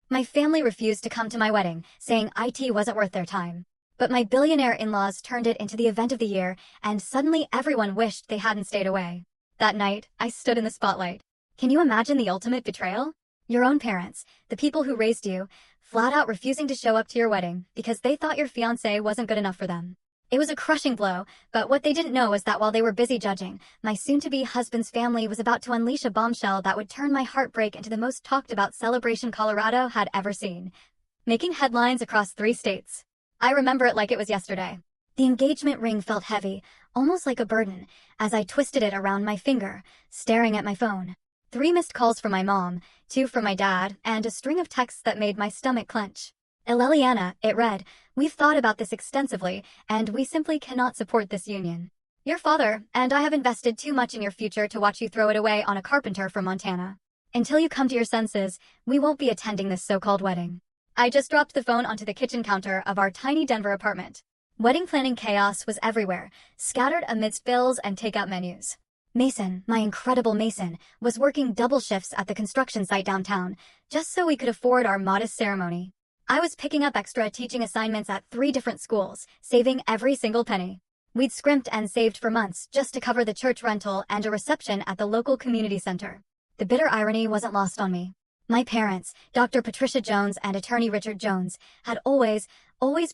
My family refused to come to my wedding, saying IT wasn't worth their time. But my billionaire in-laws turned it into the event of the year, and suddenly everyone wished they hadn't stayed away. That night, I stood in the spotlight. Can you imagine the ultimate betrayal? Your own parents, the people who raised you, flat out refusing to show up to your wedding because they thought your fiancé wasn't good enough for them. It was a crushing blow, but what they didn't know was that while they were busy judging, my soon-to-be husband's family was about to unleash a bombshell that would turn my heartbreak into the most talked-about celebration Colorado had ever seen, making headlines across 3 states. I remember it like it was yesterday. The engagement ring felt heavy, almost like a burden, as I twisted it around my finger, staring at my phone. 3 missed calls from my mom, 2 from my dad, and a string of texts that made my stomach clench. Eleliana, it read, "We've thought about this extensively, and we simply cannot support this union. Your father and I have invested too much in your future to watch you throw it away on a carpenter from Montana. Until you come to your senses, we won't be attending this so-called wedding." I just dropped the phone onto the kitchen counter of our tiny Denver apartment. Wedding planning chaos was everywhere, scattered amidst bills and takeout menus. Mason, my incredible Mason, was working double shifts at the construction site downtown, just so we could afford our modest ceremony. I was picking up extra teaching assignments at 3 different schools, saving every single penny. We'd scrimped and saved for months just to cover the church rental and a reception at the local community center. The bitter irony wasn't lost on me. My parents, Dr. Patricia Jones and attorney Richard Jones, had always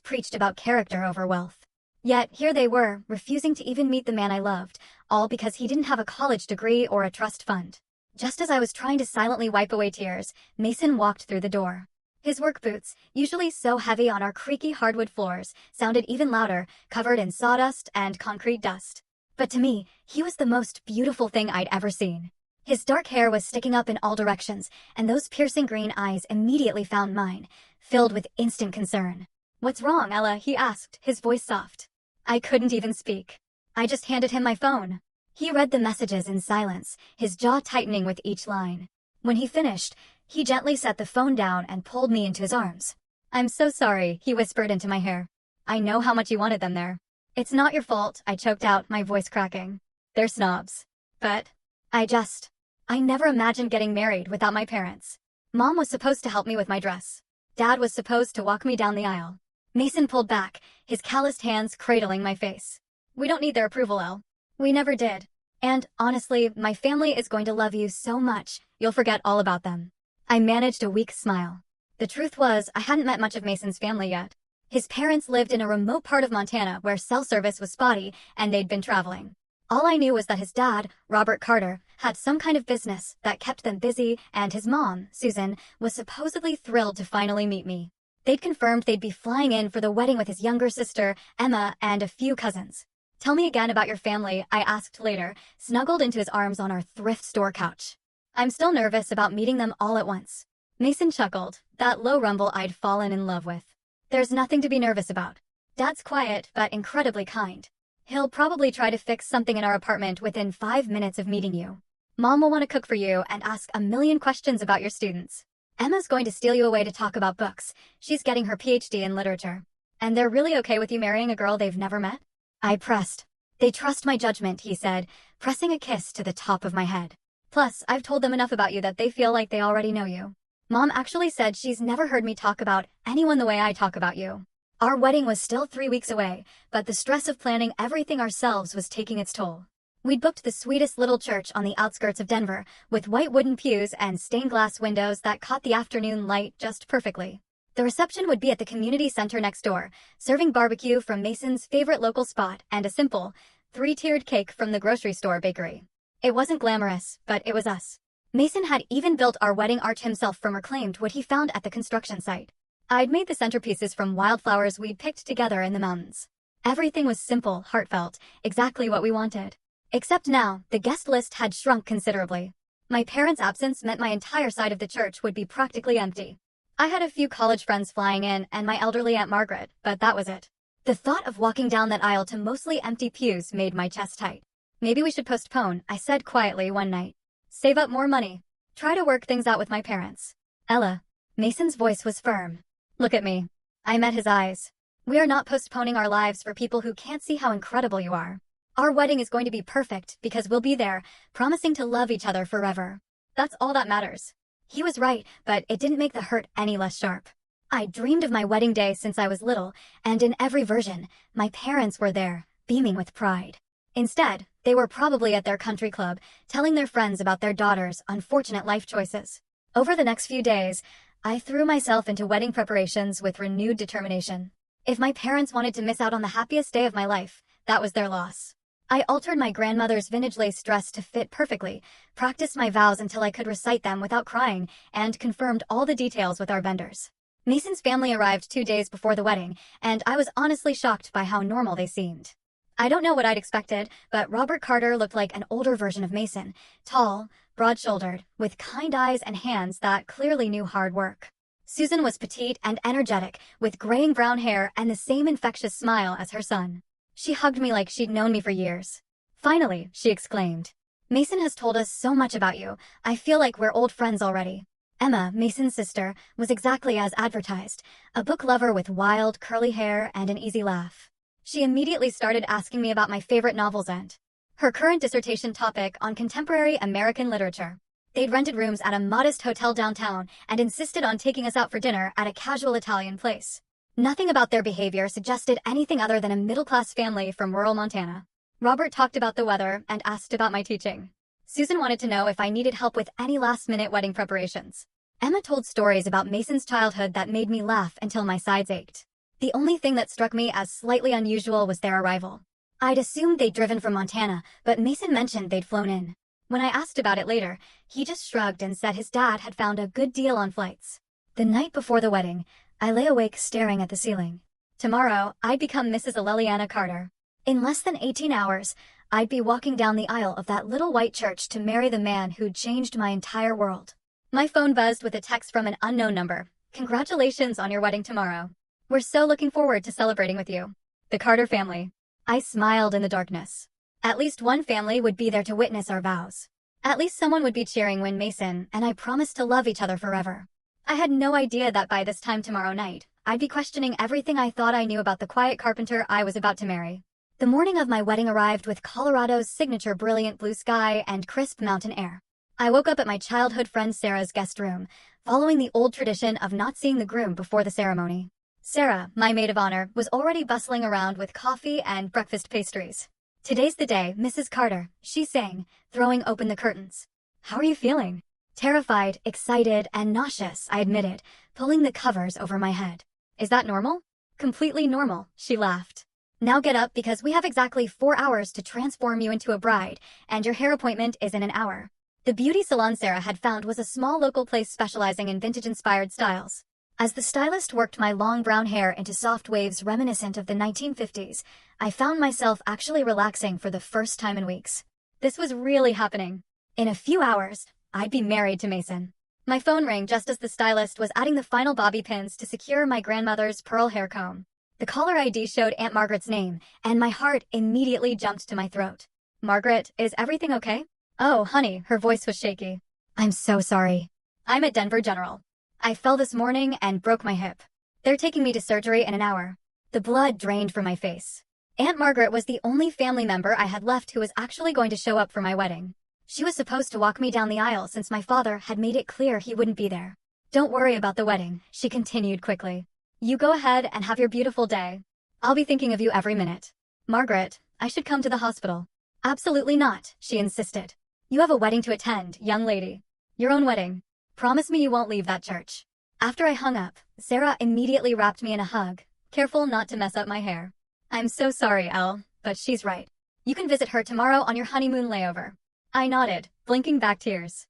preached about character over wealth. Yet here they were, refusing to even meet the man I loved, all because he didn't have a college degree or a trust fund. Just as I was trying to silently wipe away tears, Mason walked through the door. His work boots, usually so heavy on our creaky hardwood floors, sounded even louder, covered in sawdust and concrete dust. But to me, he was the most beautiful thing I'd ever seen. His dark hair was sticking up in all directions, and those piercing green eyes immediately found mine, filled with instant concern. "What's wrong, Ella?" he asked, his voice soft. I couldn't even speak. I just handed him my phone. He read the messages in silence, his jaw tightening with each line. When he finished, he gently set the phone down and pulled me into his arms. "I'm so sorry," he whispered into my hair. "I know how much you wanted them there." "It's not your fault," I choked out, my voice cracking. "They're snobs. But I never imagined getting married without my parents. Mom was supposed to help me with my dress. Dad was supposed to walk me down the aisle." Mason pulled back, his calloused hands cradling my face. "We don't need their approval, Elle. We never did. And, honestly, my family is going to love you so much, you'll forget all about them." I managed a weak smile. The truth was, I hadn't met much of Mason's family yet. His parents lived in a remote part of Montana where cell service was spotty, and they'd been traveling. All I knew was that his dad, Robert Carter, had some kind of business that kept them busy, and his mom, Susan, was supposedly thrilled to finally meet me. They'd confirmed they'd be flying in for the wedding with his younger sister, Emma, and a few cousins. "Tell me again about your family," I asked later, snuggled into his arms on our thrift store couch. "I'm still nervous about meeting them all at once." Mason chuckled, that low rumble I'd fallen in love with. "There's nothing to be nervous about. Dad's quiet but incredibly kind. He'll probably try to fix something in our apartment within 5 minutes of meeting you. Mom will want to cook for you and ask a million questions about your students. Emma's going to steal you away to talk about books. She's getting her PhD in literature. And they're really okay with you marrying a girl they've never met?" I pressed. "They trust my judgment," he said, pressing a kiss to the top of my head. "Plus, I've told them enough about you that they feel like they already know you. Mom actually said she's never heard me talk about anyone the way I talk about you." Our wedding was still 3 weeks away, but the stress of planning everything ourselves was taking its toll. We'd booked the sweetest little church on the outskirts of Denver, with white wooden pews and stained glass windows that caught the afternoon light just perfectly. The reception would be at the community center next door, serving barbecue from Mason's favorite local spot and a simple, 3-tiered cake from the grocery store bakery. It wasn't glamorous, but it was us. Mason had even built our wedding arch himself from reclaimed wood he found at the construction site. I'd made the centerpieces from wildflowers we'd picked together in the mountains. Everything was simple, heartfelt, exactly what we wanted. Except now, the guest list had shrunk considerably. My parents' absence meant my entire side of the church would be practically empty. I had a few college friends flying in and my elderly Aunt Margaret, but that was it. The thought of walking down that aisle to mostly empty pews made my chest tight. "Maybe we should postpone," I said quietly one night. "Save up more money. Try to work things out with my parents." "Ella." Mason's voice was firm. "Look at me." I met his eyes. "We are not postponing our lives for people who can't see how incredible you are. Our wedding is going to be perfect because we'll be there, promising to love each other forever. That's all that matters." He was right, but it didn't make the hurt any less sharp. I dreamed of my wedding day since I was little, and in every version, my parents were there, beaming with pride. Instead, they were probably at their country club, telling their friends about their daughter's unfortunate life choices. Over the next few days, I threw myself into wedding preparations with renewed determination. If my parents wanted to miss out on the happiest day of my life, that was their loss. I altered my grandmother's vintage lace dress to fit perfectly, practiced my vows until I could recite them without crying, and confirmed all the details with our vendors. Mason's family arrived 2 days before the wedding, and I was honestly shocked by how normal they seemed. I don't know what I'd expected, but Robert Carter looked like an older version of Mason, tall, broad-shouldered, with kind eyes and hands that clearly knew hard work. Susan was petite and energetic, with graying brown hair and the same infectious smile as her son. She hugged me like she'd known me for years. "Finally," she exclaimed. "Mason has told us so much about you. I feel like we're old friends already." Emma, Mason's sister, was exactly as advertised, a book lover with wild, curly hair and an easy laugh. She immediately started asking me about my favorite novels and her current dissertation topic on contemporary American literature. They'd rented rooms at a modest hotel downtown and insisted on taking us out for dinner at a casual Italian place. Nothing about their behavior suggested anything other than a middle-class family from rural Montana. Robert talked about the weather and asked about my teaching. Susan wanted to know if I needed help with any last-minute wedding preparations. Emma told stories about Mason's childhood that made me laugh until my sides ached. The only thing that struck me as slightly unusual was their arrival. I'd assumed they'd driven from Montana, but Mason mentioned they'd flown in. When I asked about it later, he just shrugged and said his dad had found a good deal on flights. The night before the wedding, I lay awake staring at the ceiling. Tomorrow, I'd become Mrs. Liliana Carter. In less than 18 hours, I'd be walking down the aisle of that little white church to marry the man who'd changed my entire world. My phone buzzed with a text from an unknown number. "Congratulations on your wedding tomorrow. We're so looking forward to celebrating with you. The Carter family." I smiled in the darkness. At least one family would be there to witness our vows. At least someone would be cheering when Mason and I promised to love each other forever. I had no idea that by this time tomorrow night, I'd be questioning everything I thought I knew about the quiet carpenter I was about to marry. The morning of my wedding arrived with Colorado's signature brilliant blue sky and crisp mountain air. I woke up at my childhood friend Sarah's guest room, following the old tradition of not seeing the groom before the ceremony. Sarah, my maid of honor, was already bustling around with coffee and breakfast pastries. "Today's the day, Mrs. Carter," she sang, throwing open the curtains. "How are you feeling?" "Terrified, excited, and nauseous," I admitted, pulling the covers over my head. "Is that normal?" "Completely normal," she laughed. "Now get up because we have exactly 4 hours to transform you into a bride, and your hair appointment is in an hour." The beauty salon Sarah had found was a small local place specializing in vintage-inspired styles. As the stylist worked my long brown hair into soft waves reminiscent of the 1950s, I found myself actually relaxing for the first time in weeks. This was really happening. In a few hours, I'd be married to Mason. My phone rang just as the stylist was adding the final bobby pins to secure my grandmother's pearl hair comb. The caller ID showed Aunt Margaret's name, and my heart immediately jumped to my throat. "Margaret, is everything okay?" "Oh, honey," her voice was shaky. "I'm so sorry. I'm at Denver General. I fell this morning and broke my hip. They're taking me to surgery in an hour." The blood drained from my face. Aunt Margaret was the only family member I had left who was actually going to show up for my wedding. She was supposed to walk me down the aisle since my father had made it clear he wouldn't be there. "Don't worry about the wedding," she continued quickly. "You go ahead and have your beautiful day. I'll be thinking of you every minute." "Margaret, I should come to the hospital." "Absolutely not," she insisted. "You have a wedding to attend, young lady. Your own wedding. Promise me you won't leave that church." After I hung up, Sarah immediately wrapped me in a hug, careful not to mess up my hair. "I'm so sorry, Elle, but she's right. You can visit her tomorrow on your honeymoon layover." I nodded, blinking back tears.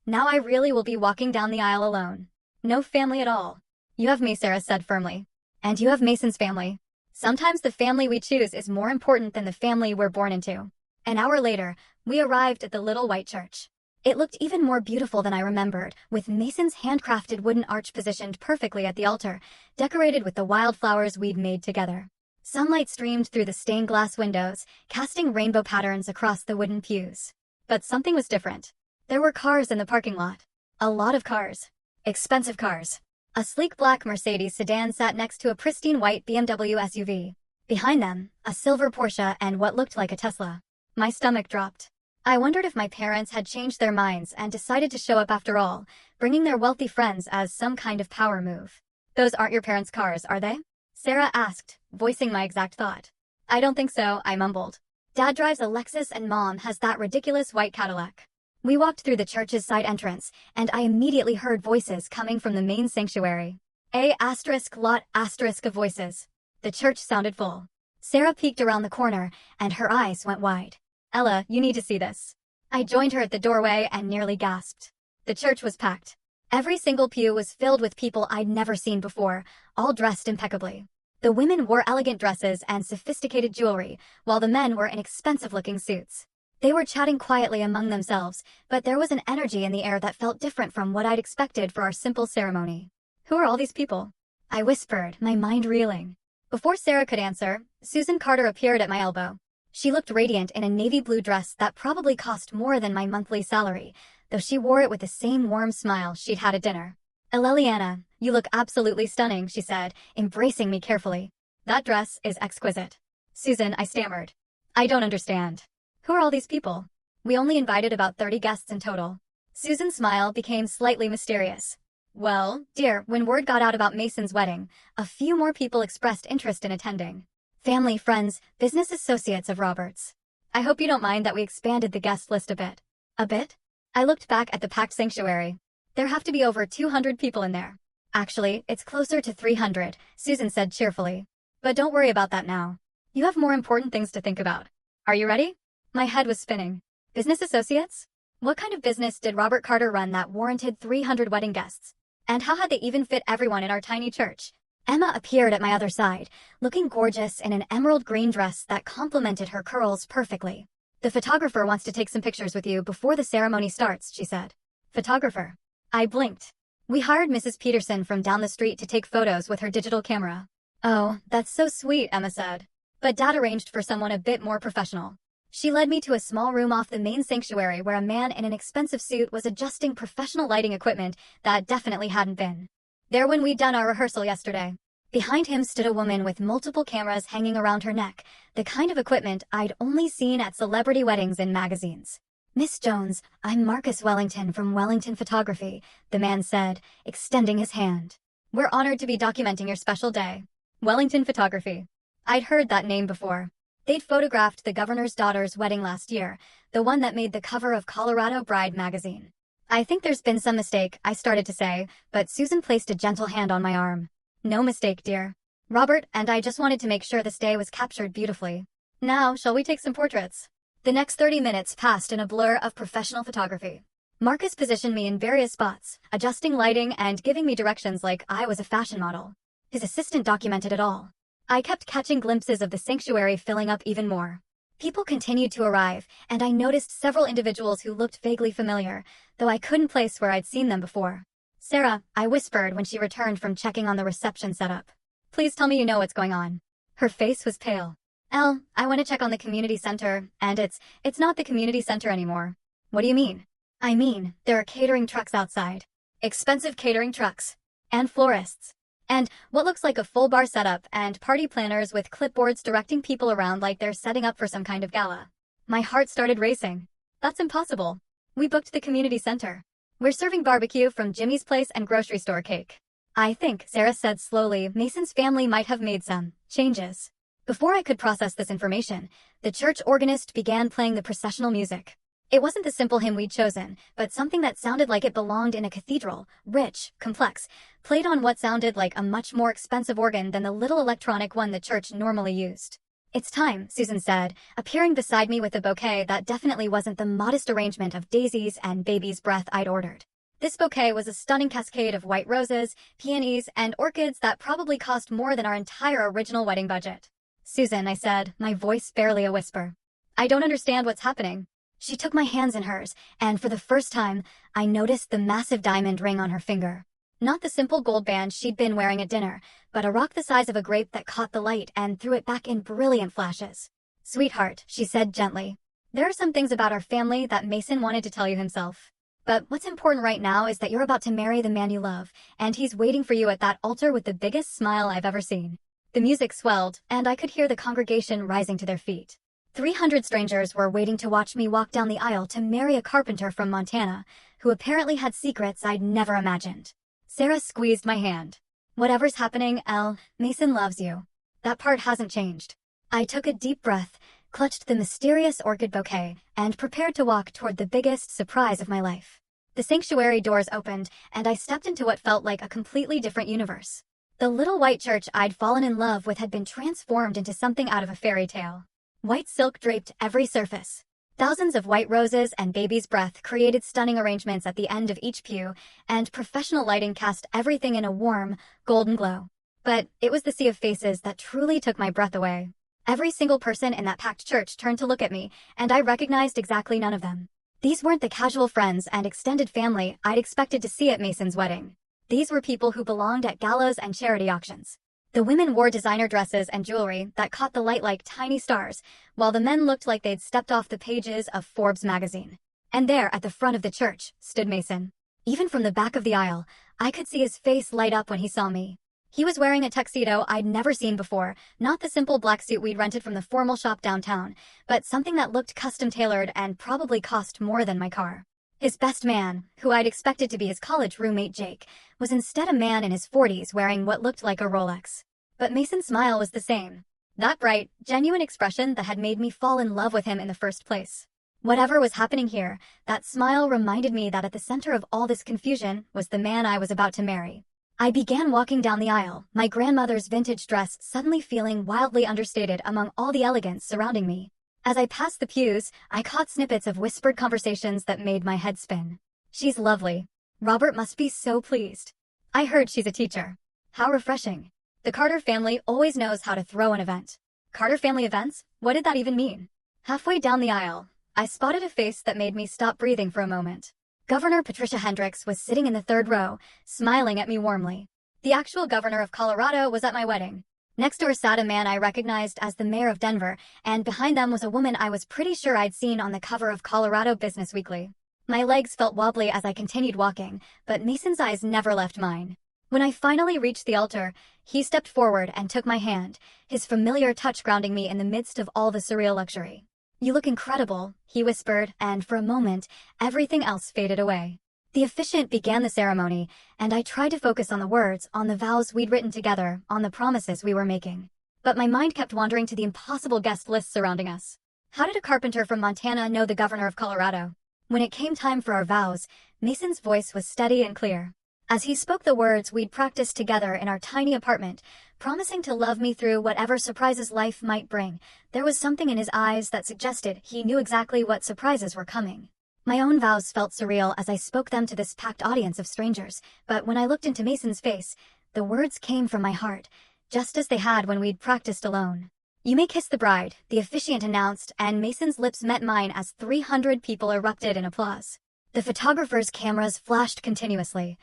Now I really will be walking down the aisle alone. No family at all. "You have me," Sarah said firmly. "And you have Mason's family. Sometimes the family we choose is more important than the family we're born into." An hour later, we arrived at the little white church. It looked even more beautiful than I remembered, with Mason's handcrafted wooden arch positioned perfectly at the altar, decorated with the wildflowers we'd made together. Sunlight streamed through the stained glass windows, casting rainbow patterns across the wooden pews. But something was different. There were cars in the parking lot. A lot of cars. Expensive cars. A sleek black Mercedes sedan sat next to a pristine white BMW SUV. Behind them, a silver Porsche and what looked like a Tesla. My stomach dropped. I wondered if my parents had changed their minds and decided to show up after all, bringing their wealthy friends as some kind of power move. Those aren't your parents' cars, are they? Sarah asked, voicing my exact thought. I don't think so, I mumbled. Dad drives a Lexus and Mom has that ridiculous white Cadillac. We walked through the church's side entrance, and I immediately heard voices coming from the main sanctuary. Lot of voices. The church sounded full. Sarah peeked around the corner, and her eyes went wide. Ella, you need to see this. I joined her at the doorway and nearly gasped. The church was packed. Every single pew was filled with people I'd never seen before, all dressed impeccably. The women wore elegant dresses and sophisticated jewelry, while the men were in expensive-looking suits. They were chatting quietly among themselves, but there was an energy in the air that felt different from what I'd expected for our simple ceremony. Who are all these people? I whispered, my mind reeling. Before Sarah could answer, Susan Carter appeared at my elbow. She looked radiant in a navy blue dress that probably cost more than my monthly salary, though she wore it with the same warm smile she'd had at dinner. Liliana, you look absolutely stunning, she said, embracing me carefully. That dress is exquisite. Susan, I stammered. I don't understand. Who are all these people? We only invited about 30 guests in total. Susan's smile became slightly mysterious. Well, dear, when word got out about Mason's wedding, a few more people expressed interest in attending. Family, friends, business associates of Robert's. I hope you don't mind that we expanded the guest list a bit. A bit? I looked back at the packed sanctuary. There have to be over 200 people in there. Actually, it's closer to 300, Susan said cheerfully. But don't worry about that now. You have more important things to think about. Are you ready? My head was spinning. Business associates? What kind of business did Robert Carter run that warranted 300 wedding guests? And how had they even fit everyone in our tiny church? Emma appeared at my other side, looking gorgeous in an emerald green dress that complemented her curls perfectly. The photographer wants to take some pictures with you before the ceremony starts, she said. Photographer. I blinked. We hired Mrs. Peterson from down the street to take photos with her digital camera. Oh, that's so sweet, Emma said. But Dad arranged for someone a bit more professional. She led me to a small room off the main sanctuary where a man in an expensive suit was adjusting professional lighting equipment that definitely hadn't been there when we'd done our rehearsal yesterday. Behind him stood a woman with multiple cameras hanging around her neck, the kind of equipment I'd only seen at celebrity weddings in magazines. Miss Jones, I'm Marcus Wellington from Wellington Photography, the man said, extending his hand. We're honored to be documenting your special day. Wellington Photography. I'd heard that name before. They'd photographed the governor's daughter's wedding last year, the one that made the cover of Colorado Bride magazine. I think there's been some mistake, I started to say, but Susan placed a gentle hand on my arm. No mistake, dear. Robert and I just wanted to make sure this day was captured beautifully. Now, shall we take some portraits? The next 30 minutes passed in a blur of professional photography. Marcus positioned me in various spots, adjusting lighting and giving me directions like I was a fashion model. His assistant documented it all. I kept catching glimpses of the sanctuary filling up even more. People continued to arrive, and I noticed several individuals who looked vaguely familiar, though I couldn't place where I'd seen them before. Sarah, I whispered when she returned from checking on the reception setup. Please tell me you know what's going on. Her face was pale. I want to check on the community center, and it's not the community center anymore. What do you mean? I mean, there are catering trucks outside. Expensive catering trucks. And florists. And what looks like a full bar setup and party planners with clipboards directing people around like they're setting up for some kind of gala. My heart started racing. That's impossible. We booked the community center. We're serving barbecue from Jimmy's Place and grocery store cake. I think, Sarah said slowly, Mason's family might have made some changes. Before I could process this information, the church organist began playing the processional music. It wasn't the simple hymn we'd chosen, but something that sounded like it belonged in a cathedral, rich, complex, played on what sounded like a much more expensive organ than the little electronic one the church normally used. It's time, Susan said, appearing beside me with a bouquet that definitely wasn't the modest arrangement of daisies and baby's breath I'd ordered. This bouquet was a stunning cascade of white roses, peonies, and orchids that probably cost more than our entire original wedding budget. Susan, I said, my voice barely a whisper. I don't understand what's happening. She took my hands in hers, and for the first time, I noticed the massive diamond ring on her finger. Not the simple gold band she'd been wearing at dinner, but a rock the size of a grape that caught the light and threw it back in brilliant flashes. Sweetheart, she said gently. There are some things about our family that Mason wanted to tell you himself. But what's important right now is that you're about to marry the man you love, and he's waiting for you at that altar with the biggest smile I've ever seen. The music swelled, and I could hear the congregation rising to their feet. 300 strangers were waiting to watch me walk down the aisle to marry a carpenter from Montana, who apparently had secrets I'd never imagined. Sarah squeezed my hand. "Whatever's happening, Elle, Mason loves you. That part hasn't changed." I took a deep breath, clutched the mysterious orchid bouquet, and prepared to walk toward the biggest surprise of my life. The sanctuary doors opened, and I stepped into what felt like a completely different universe. The little white church I'd fallen in love with had been transformed into something out of a fairy tale. White silk draped every surface. Thousands of white roses and baby's breath created stunning arrangements at the end of each pew, and professional lighting cast everything in a warm, golden glow. But it was the sea of faces that truly took my breath away. Every single person in that packed church turned to look at me, and I recognized exactly none of them. These weren't the casual friends and extended family I'd expected to see at Mason's wedding. These were people who belonged at galas and charity auctions. The women wore designer dresses and jewelry that caught the light like tiny stars, while the men looked like they'd stepped off the pages of Forbes magazine. And there, at the front of the church, stood Mason. Even from the back of the aisle, I could see his face light up when he saw me. He was wearing a tuxedo I'd never seen before, not the simple black suit we'd rented from the formal shop downtown, but something that looked custom-tailored and probably cost more than my car. His best man, who I'd expected to be his college roommate Jake, was instead a man in his 40s wearing what looked like a Rolex. But Mason's smile was the same. That bright, genuine expression that had made me fall in love with him in the first place. Whatever was happening here, that smile reminded me that at the center of all this confusion was the man I was about to marry. I began walking down the aisle, my grandmother's vintage dress suddenly feeling wildly understated among all the elegance surrounding me. As I passed the pews, I caught snippets of whispered conversations that made my head spin. "She's lovely. Robert must be so pleased. I heard she's a teacher. How refreshing. The Carter family always knows how to throw an event." Carter family events? What did that even mean? Halfway down the aisle, I spotted a face that made me stop breathing for a moment. Governor Patricia Hendricks was sitting in the third row, smiling at me warmly. The actual governor of Colorado was at my wedding. Next door sat a man I recognized as the mayor of Denver, and behind them was a woman I was pretty sure I'd seen on the cover of Colorado Business Weekly. My legs felt wobbly as I continued walking, but Mason's eyes never left mine. When I finally reached the altar, he stepped forward and took my hand, his familiar touch grounding me in the midst of all the surreal luxury. "You look incredible," he whispered, and for a moment, everything else faded away. The officiant began the ceremony, and I tried to focus on the words, on the vows we'd written together, on the promises we were making. But my mind kept wandering to the impossible guest list surrounding us. How did a carpenter from Montana know the governor of Colorado? When it came time for our vows, Mason's voice was steady and clear. As he spoke the words we'd practiced together in our tiny apartment, promising to love me through whatever surprises life might bring, there was something in his eyes that suggested he knew exactly what surprises were coming. My own vows felt surreal as I spoke them to this packed audience of strangers, but when I looked into Mason's face, the words came from my heart, just as they had when we'd practiced alone. "You may kiss the bride," the officiant announced, and Mason's lips met mine as 300 people erupted in applause. The photographers' cameras flashed continuously,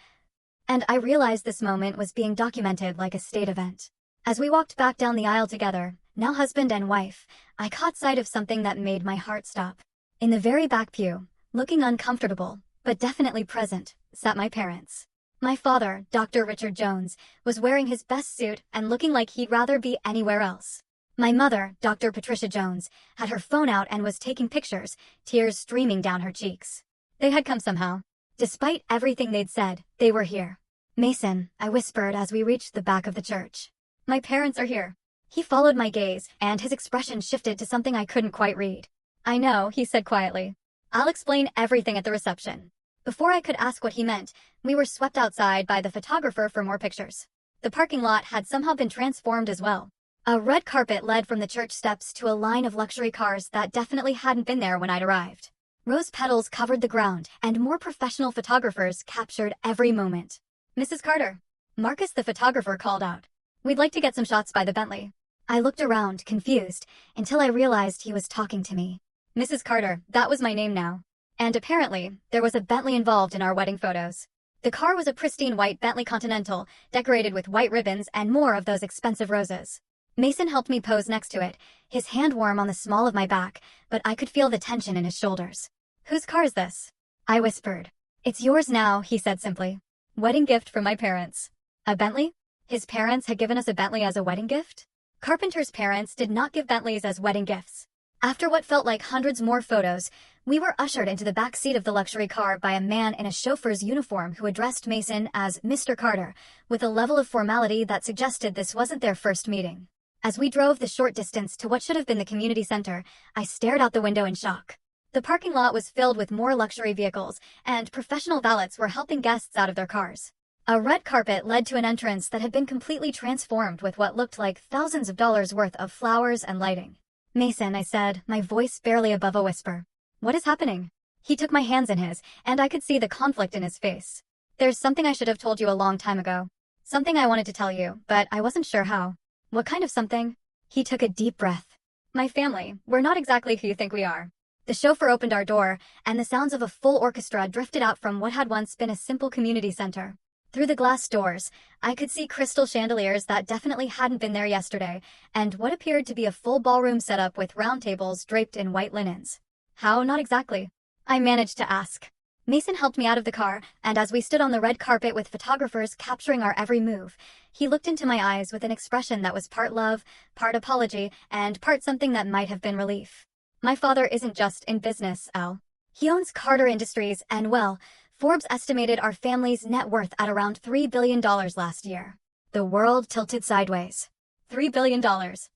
and I realized this moment was being documented like a state event. As we walked back down the aisle together, now husband and wife, I caught sight of something that made my heart stop. In the very back pew, looking uncomfortable, but definitely present, sat my parents. My father, Dr. Richard Jones, was wearing his best suit and looking like he'd rather be anywhere else. My mother, Dr. Patricia Jones, had her phone out and was taking pictures, tears streaming down her cheeks. They had come somehow. Despite everything they'd said, they were here. "Mason," I whispered as we reached the back of the church. "My parents are here." He followed my gaze, and his expression shifted to something I couldn't quite read. "I know," he said quietly. "I'll explain everything at the reception." Before I could ask what he meant, we were swept outside by the photographer for more pictures. The parking lot had somehow been transformed as well. A red carpet led from the church steps to a line of luxury cars that definitely hadn't been there when I'd arrived. Rose petals covered the ground, and more professional photographers captured every moment. "Mrs. Carter," Marcus the photographer called out. "We'd like to get some shots by the Bentley." I looked around, confused, until I realized he was talking to me. Mrs. Carter, that was my name now. And apparently, there was a Bentley involved in our wedding photos. The car was a pristine white Bentley Continental, decorated with white ribbons and more of those expensive roses. Mason helped me pose next to it, his hand warm on the small of my back, but I could feel the tension in his shoulders. "Whose car is this?" I whispered. "It's yours now," he said simply. "Wedding gift from my parents." A Bentley? His parents had given us a Bentley as a wedding gift? Carpenter's parents did not give Bentleys as wedding gifts. After what felt like hundreds more photos, we were ushered into the back seat of the luxury car by a man in a chauffeur's uniform who addressed Mason as Mr. Carter, with a level of formality that suggested this wasn't their first meeting. As we drove the short distance to what should have been the community center, I stared out the window in shock. The parking lot was filled with more luxury vehicles, and professional valets were helping guests out of their cars. A red carpet led to an entrance that had been completely transformed with what looked like thousands of dollars worth of flowers and lighting. "Mason," I said, my voice barely above a whisper. "What is happening?" He took my hands in his, and I could see the conflict in his face. "There's something I should have told you a long time ago. Something I wanted to tell you, but I wasn't sure how." "What kind of something?" He took a deep breath. "My family, we're not exactly who you think we are." The chauffeur opened our door, and the sounds of a full orchestra drifted out from what had once been a simple community center. Through the glass doors, I could see crystal chandeliers that definitely hadn't been there yesterday, and what appeared to be a full ballroom setup with round tables draped in white linens. "How? Not exactly." I managed to ask. Mason helped me out of the car, and as we stood on the red carpet with photographers capturing our every move, he looked into my eyes with an expression that was part love, part apology, and part something that might have been relief. "My father isn't just in business, Al. He owns Carter Industries, and well, Forbes estimated our family's net worth at around $3 billion last year." The world tilted sideways. $3 billion,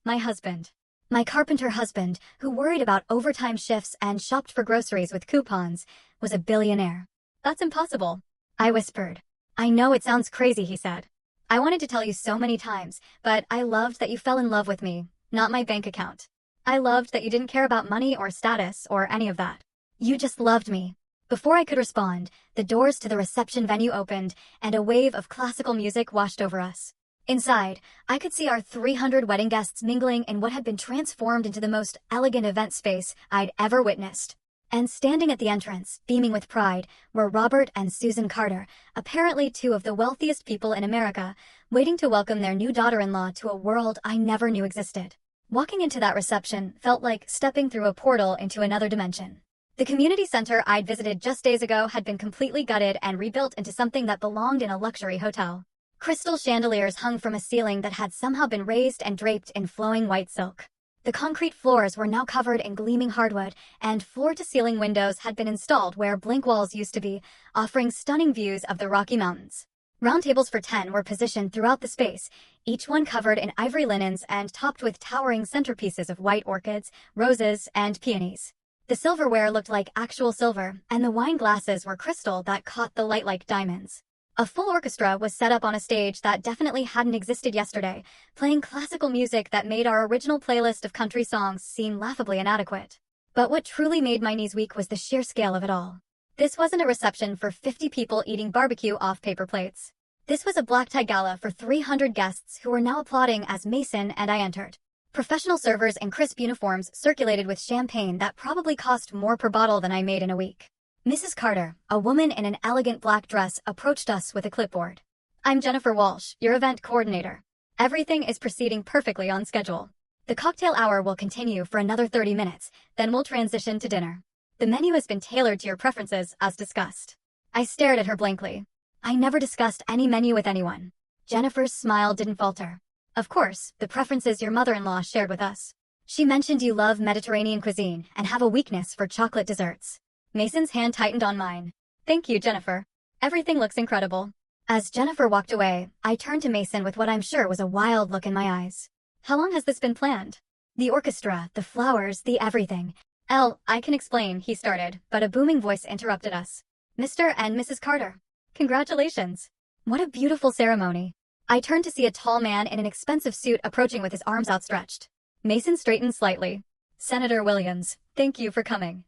my husband. My carpenter husband, who worried about overtime shifts and shopped for groceries with coupons, was a billionaire. "That's impossible," I whispered. "I know it sounds crazy," he said. "I wanted to tell you so many times, but I loved that you fell in love with me, not my bank account. I loved that you didn't care about money or status or any of that. You just loved me." Before I could respond, the doors to the reception venue opened, and a wave of classical music washed over us. Inside, I could see our 300 wedding guests mingling in what had been transformed into the most elegant event space I'd ever witnessed. And standing at the entrance, beaming with pride, were Robert and Susan Carter, apparently two of the wealthiest people in America, waiting to welcome their new daughter-in-law to a world I never knew existed. Walking into that reception felt like stepping through a portal into another dimension. The community center I'd visited just days ago had been completely gutted and rebuilt into something that belonged in a luxury hotel. Crystal chandeliers hung from a ceiling that had somehow been raised and draped in flowing white silk. The concrete floors were now covered in gleaming hardwood, and floor-to-ceiling windows had been installed where blank walls used to be, offering stunning views of the Rocky Mountains. Round tables for 10 were positioned throughout the space, each one covered in ivory linens and topped with towering centerpieces of white orchids, roses, and peonies. The silverware looked like actual silver, and the wine glasses were crystal that caught the light like diamonds. A full orchestra was set up on a stage that definitely hadn't existed yesterday, playing classical music that made our original playlist of country songs seem laughably inadequate. But what truly made my knees weak was the sheer scale of it all. This wasn't a reception for 50 people eating barbecue off paper plates. This was a black-tie gala for 300 guests who were now applauding as Mason and I entered. Professional servers in crisp uniforms circulated with champagne that probably cost more per bottle than I made in a week. Mrs. Carter, a woman in an elegant black dress, approached us with a clipboard. "I'm Jennifer Walsh, your event coordinator. Everything is proceeding perfectly on schedule. The cocktail hour will continue for another 30 minutes, then we'll transition to dinner. The menu has been tailored to your preferences, as discussed." I stared at her blankly. I never discussed any menu with anyone. Jennifer's smile didn't falter. "Of course, the preferences your mother-in-law shared with us. She mentioned you love Mediterranean cuisine and have a weakness for chocolate desserts." Mason's hand tightened on mine. "Thank you, Jennifer. Everything looks incredible." As Jennifer walked away, I turned to Mason with what I'm sure was a wild look in my eyes. "How long has this been planned?" "The orchestra, the flowers, the everything." I can explain," he started, but a booming voice interrupted us. "Mr. and Mrs. Carter. Congratulations. What a beautiful ceremony." I turned to see a tall man in an expensive suit approaching with his arms outstretched. Mason straightened slightly. "Senator Williams, thank you for coming."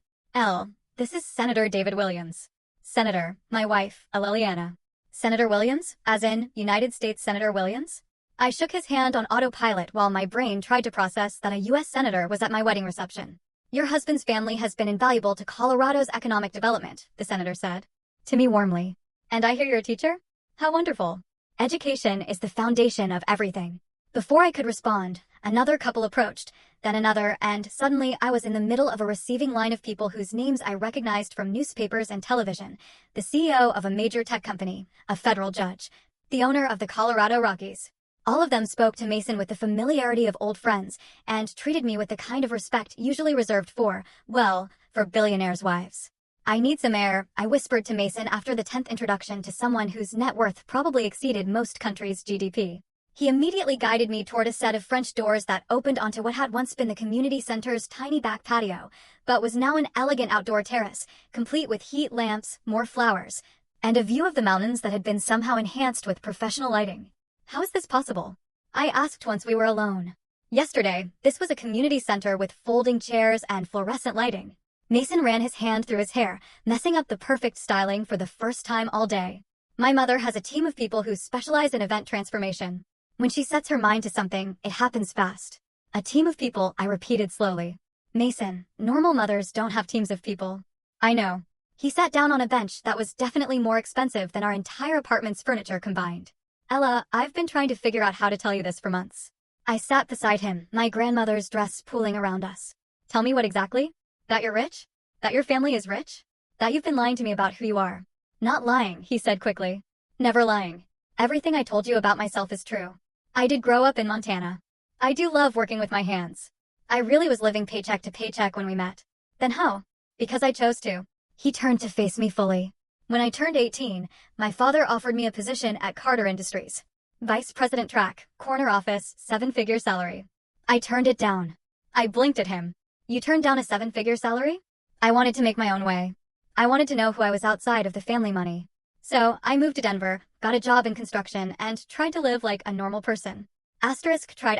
This is Senator David Williams." "Senator, my wife, Liliana." "Senator Williams, as in United States Senator Williams?" I shook his hand on autopilot while my brain tried to process that a U.S. senator was at my wedding reception. "Your husband's family has been invaluable to Colorado's economic development," the senator said to me warmly. "And I hear you're a teacher? How wonderful. Education is the foundation of everything." Before I could respond, another couple approached, then another, and suddenly I was in the middle of a receiving line of people whose names I recognized from newspapers and television. The CEO of a major tech company, a federal judge, the owner of the Colorado Rockies. All of them spoke to Mason with the familiarity of old friends and treated me with the kind of respect usually reserved for, well, for billionaires' wives. "I need some air," I whispered to Mason after the 10th introduction to someone whose net worth probably exceeded most countries' GDP. He immediately guided me toward a set of French doors that opened onto what had once been the community center's tiny back patio, but was now an elegant outdoor terrace, complete with heat lamps, more flowers, and a view of the mountains that had been somehow enhanced with professional lighting. "How is this possible?" I asked once we were alone. "Yesterday, this was a community center with folding chairs and fluorescent lighting." Mason ran his hand through his hair, messing up the perfect styling for the first time all day. "My mother has a team of people who specialize in event transformation. When she sets her mind to something, it happens fast." "A team of people," I repeated slowly. "Mason, normal mothers don't have teams of people." "I know." He sat down on a bench that was definitely more expensive than our entire apartment's furniture combined. "Ella, I've been trying to figure out how to tell you this for months." I sat beside him, my grandmother's dress pooling around us. "Tell me what exactly? That you're rich? That your family is rich? That you've been lying to me about who you are?" "Not lying," he said quickly. "Never lying. Everything I told you about myself is true. I did grow up in Montana. I do love working with my hands. I really was living paycheck to paycheck when we met." "Then how?" "Because I chose to." He turned to face me fully. "When I turned 18, my father offered me a position at Carter Industries. Vice President Track, corner office, 7-figure salary. I turned it down." I blinked at him. "You turned down a 7-figure salary?" "I wanted to make my own way. I wanted to know who I was outside of the family money. So I moved to Denver, got a job in construction, and tried to live like a normal person." Tried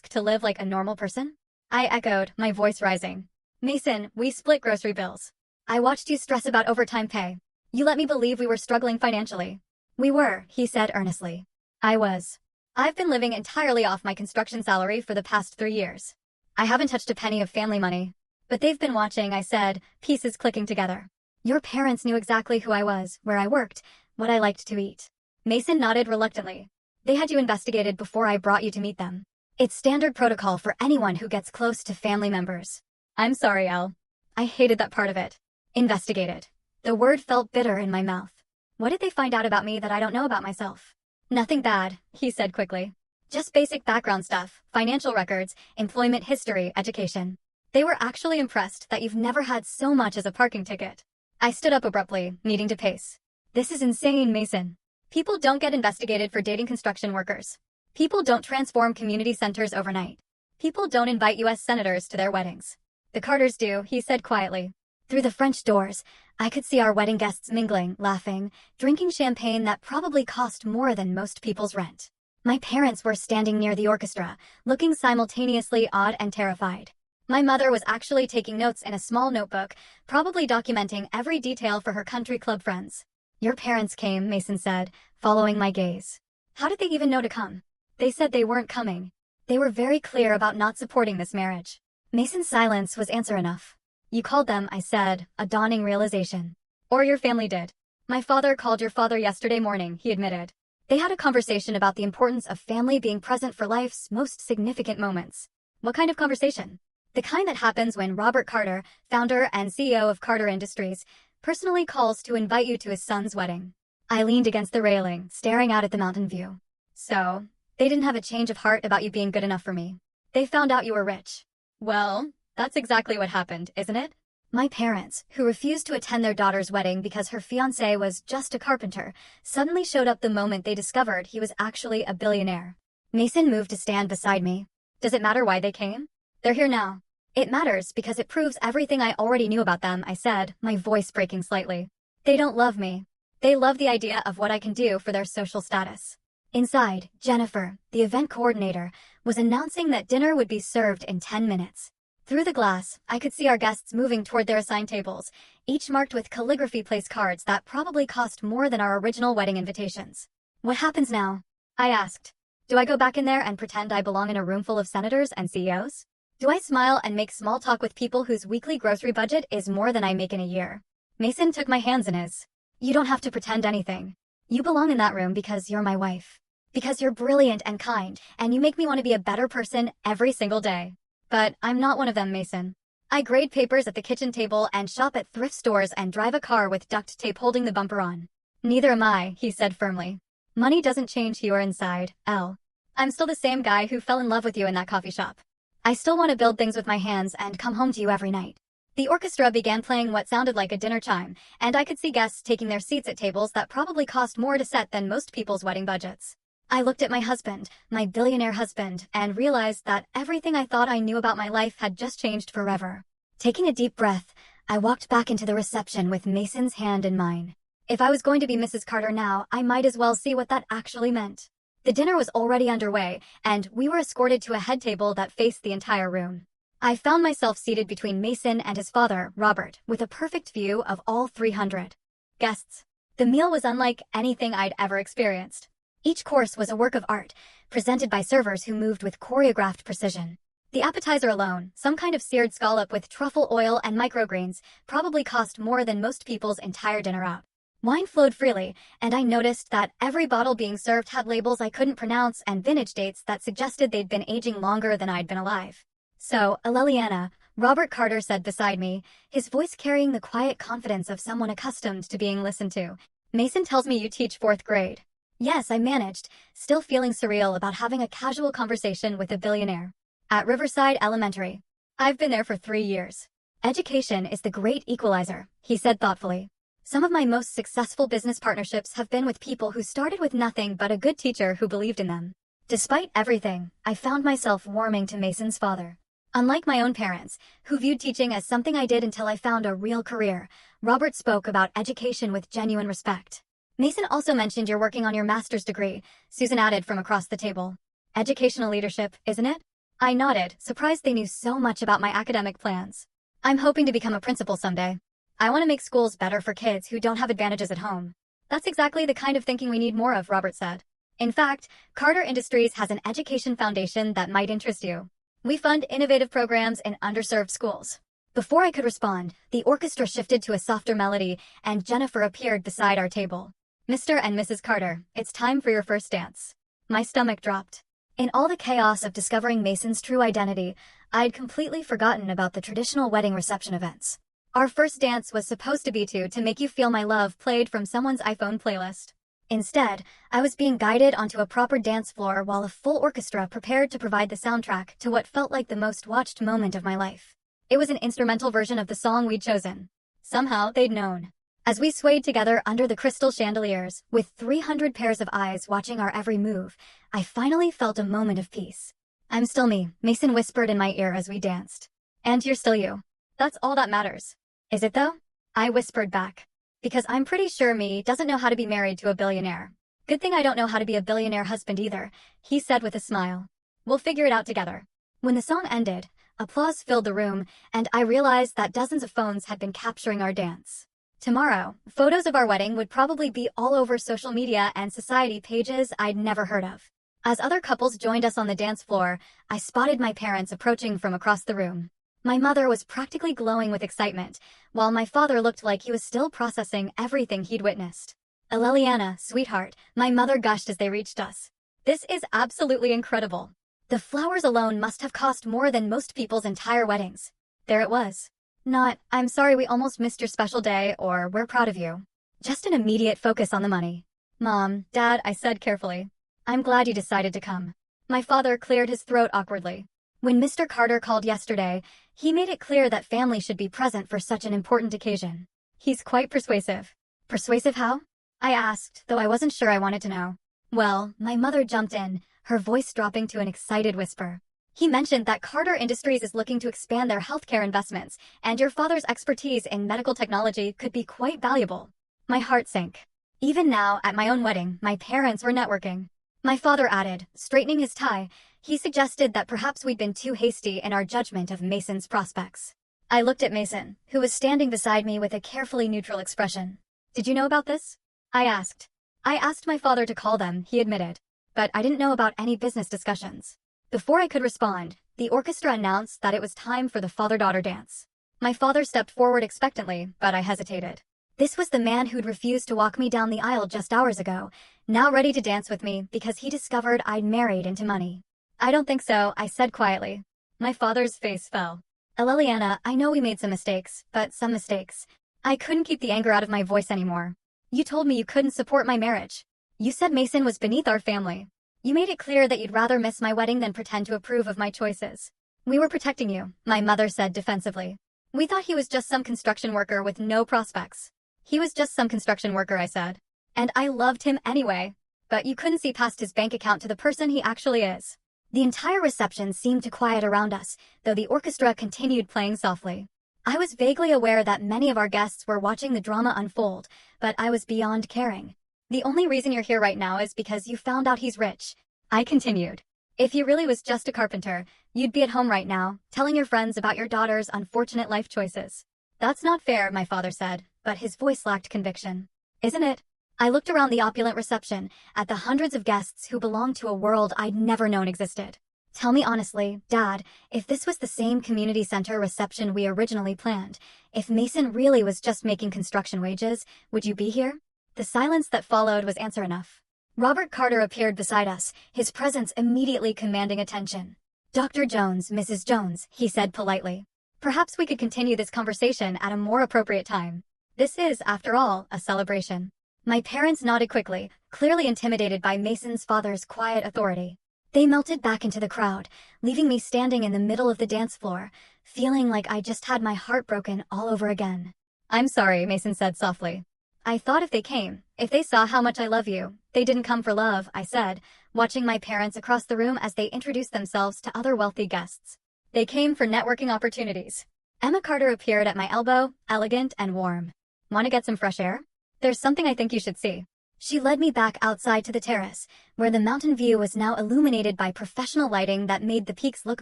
to live like a normal person? I echoed, my voice rising. "Mason, we split grocery bills. I watched you stress about overtime pay. You let me believe we were struggling financially." "We were," he said earnestly. "I was. I've been living entirely off my construction salary for the past 3 years. I haven't touched a penny of family money. But they've been watching," I said, pieces clicking together. "Your parents knew exactly who I was, where I worked, what I liked to eat." Mason nodded reluctantly. "They had you investigated before I brought you to meet them. It's standard protocol for anyone who gets close to family members." "I'm sorry, Elle. I hated that part of it." Investigated. The word felt bitter in my mouth. "What did they find out about me that I don't know about myself?" "Nothing bad," he said quickly. "Just basic background stuff, financial records, employment history, education. They were actually impressed that you've never had so much as a parking ticket." I stood up abruptly, needing to pace. "This is insane, Mason. People don't get investigated for dating construction workers. People don't transform community centers overnight. People don't invite U.S. senators to their weddings. The Carters do," he said quietly. Through the French doors, I could see our wedding guests mingling, laughing, drinking champagne that probably cost more than most people's rent. My parents were standing near the orchestra, looking simultaneously awed and terrified. My mother was actually taking notes in a small notebook, probably documenting every detail for her country club friends. "Your parents came," Mason said, following my gaze. "How did they even know to come?" "They said they weren't coming. They were very clear about not supporting this marriage." Mason's silence was answer enough. "You called them," I said, a dawning realization. "Or your family did." "My father called your father yesterday morning," he admitted. "They had a conversation about the importance of family being present for life's most significant moments." "What kind of conversation?" "The kind that happens when Robert Carter, founder and CEO of Carter Industries, personally calls to invite you to his son's wedding." I leaned against the railing, staring out at the mountain view. "So, they didn't have a change of heart about you being good enough for me. They found out you were rich." "Well, that's exactly what happened, isn't it?" My parents, who refused to attend their daughter's wedding because her fiancé was just a carpenter, suddenly showed up the moment they discovered he was actually a billionaire. Mason moved to stand beside me. "Does it matter why they came?" "They're here now." "It matters because it proves everything I already knew about them," I said, my voice breaking slightly. "They don't love me. They love the idea of what I can do for their social status." Inside, Jennifer, the event coordinator, was announcing that dinner would be served in 10 minutes. Through the glass, I could see our guests moving toward their assigned tables, each marked with calligraphy place cards that probably cost more than our original wedding invitations. "What happens now?" I asked. "Do I go back in there and pretend I belong in a room full of senators and CEOs? Do I smile and make small talk with people whose weekly grocery budget is more than I make in a year?" Mason took my hands in his. "You don't have to pretend anything. You belong in that room because you're my wife. Because you're brilliant and kind, and you make me want to be a better person every single day. But I'm not one of them, Mason. I grade papers at the kitchen table and shop at thrift stores and drive a car with duct tape holding the bumper on." "Neither am I," he said firmly. "Money doesn't change who you are inside, Elle." I'm still the same guy who fell in love with you in that coffee shop. I still want to build things with my hands and come home to you every night. The orchestra began playing what sounded like a dinner chime, and I could see guests taking their seats at tables that probably cost more to set than most people's wedding budgets. I looked at my husband, my billionaire husband, and realized that everything I thought I knew about my life had just changed forever. Taking a deep breath, I walked back into the reception with Mason's hand in mine. If I was going to be Mrs. Carter now, I might as well see what that actually meant. The dinner was already underway, and we were escorted to a head table that faced the entire room. I found myself seated between Mason and his father, Robert, with a perfect view of all 300 guests. The meal was unlike anything I'd ever experienced. Each course was a work of art, presented by servers who moved with choreographed precision. The appetizer alone, some kind of seared scallop with truffle oil and microgreens, probably cost more than most people's entire dinner out. Wine flowed freely, and I noticed that every bottle being served had labels I couldn't pronounce and vintage dates that suggested they'd been aging longer than I'd been alive. "So, Liliana," Robert Carter said beside me, his voice carrying the quiet confidence of someone accustomed to being listened to. "Mason tells me you teach 4th grade." Yes, I managed, still feeling surreal about having a casual conversation with a billionaire. "At Riverside Elementary. I've been there for 3 years. Education is the great equalizer," he said thoughtfully. "Some of my most successful business partnerships have been with people who started with nothing but a good teacher who believed in them." Despite everything, I found myself warming to Mason's father. Unlike my own parents, who viewed teaching as something I did until I found a real career, Robert spoke about education with genuine respect. "Mason also mentioned you're working on your master's degree," Susan added from across the table. "Educational leadership, isn't it?" I nodded, surprised they knew so much about my academic plans. "I'm hoping to become a principal someday. I want to make schools better for kids who don't have advantages at home." "That's exactly the kind of thinking we need more of," Robert said. "In fact, Carter Industries has an education foundation that might interest you. We fund innovative programs in underserved schools." Before I could respond, the orchestra shifted to a softer melody, and Jennifer appeared beside our table. "Mr. and Mrs. Carter, it's time for your first dance." My stomach dropped. In all the chaos of discovering Mason's true identity, I'd completely forgotten about the traditional wedding reception events. Our first dance was supposed to be To Make You Feel My Love played from someone's iPhone playlist. Instead, I was being guided onto a proper dance floor while a full orchestra prepared to provide the soundtrack to what felt like the most watched moment of my life. It was an instrumental version of the song we'd chosen. Somehow, they'd known. As we swayed together under the crystal chandeliers, with 300 pairs of eyes watching our every move, I finally felt a moment of peace. "I'm still me," Mason whispered in my ear as we danced. "And you're still you. That's all that matters." "Is it though?" I whispered back. "Because I'm pretty sure me doesn't know how to be married to a billionaire." "Good thing I don't know how to be a billionaire husband either," he said with a smile. "We'll figure it out together." When the song ended, applause filled the room, and I realized that dozens of phones had been capturing our dance. Tomorrow, photos of our wedding would probably be all over social media and society pages I'd never heard of. As other couples joined us on the dance floor, I spotted my parents approaching from across the room. My mother was practically glowing with excitement, while my father looked like he was still processing everything he'd witnessed. "Liliana, sweetheart," my mother gushed as they reached us. "This is absolutely incredible. The flowers alone must have cost more than most people's entire weddings." There it was. Not, "I'm sorry we almost missed your special day," or "we're proud of you." Just an immediate focus on the money. "Mom, Dad," I said carefully, "I'm glad you decided to come." My father cleared his throat awkwardly. When Mr. Carter called yesterday, he made it clear that family should be present for such an important occasion. He's quite persuasive. Persuasive how? I asked, though I wasn't sure I wanted to know. "Well," my mother jumped in, her voice dropping to an excited whisper. "He mentioned that Carter Industries is looking to expand their healthcare investments, and your father's expertise in medical technology could be quite valuable." My heart sank. Even now, at my own wedding, my parents were networking. My father added, straightening his tie. He suggested that perhaps we'd been too hasty in our judgment of Mason's prospects. I looked at Mason, who was standing beside me with a carefully neutral expression. "Did you know about this?" I asked. "I asked my father to call them," he admitted. "But I didn't know about any business discussions." Before I could respond, the orchestra announced that it was time for the father-daughter dance. My father stepped forward expectantly, but I hesitated. This was the man who'd refused to walk me down the aisle just hours ago, now ready to dance with me because he discovered I'd married into money. "I don't think so," I said quietly. My father's face fell. "Liliana, I know we made some mistakes, but some mistakes." I couldn't keep the anger out of my voice anymore. "You told me you couldn't support my marriage. You said Mason was beneath our family." You made it clear that you'd rather miss my wedding than pretend to approve of my choices. We were protecting you, my mother said defensively. We thought he was just some construction worker with no prospects. He was just some construction worker, I said. And I loved him anyway. But you couldn't see past his bank account to the person he actually is. The entire reception seemed to quiet around us, though the orchestra continued playing softly. I was vaguely aware that many of our guests were watching the drama unfold, but I was beyond caring. The only reason you're here right now is because you found out he's rich. I continued. If he really was just a carpenter, you'd be at home right now, telling your friends about your daughter's unfortunate life choices. That's not fair, my father said, but his voice lacked conviction. Isn't it? I looked around the opulent reception, at the hundreds of guests who belonged to a world I'd never known existed. Tell me honestly, Dad, if this was the same community center reception we originally planned, if Mason really was just making construction wages, would you be here? The silence that followed was answer enough. Robert Carter appeared beside us, his presence immediately commanding attention. Dr. Jones, Mrs. Jones, he said politely. Perhaps we could continue this conversation at a more appropriate time. This is, after all, a celebration. My parents nodded quickly, clearly intimidated by Mason's father's quiet authority. They melted back into the crowd, leaving me standing in the middle of the dance floor, feeling like I just had my heart broken all over again. I'm sorry, Mason said softly. I thought if they came, if they saw how much I love you, they didn't come for love, I said, watching my parents across the room as they introduced themselves to other wealthy guests. They came for networking opportunities. Emma Carter appeared at my elbow, elegant and warm. Want to get some fresh air? There's something I think you should see. She led me back outside to the terrace, where the mountain view was now illuminated by professional lighting that made the peaks look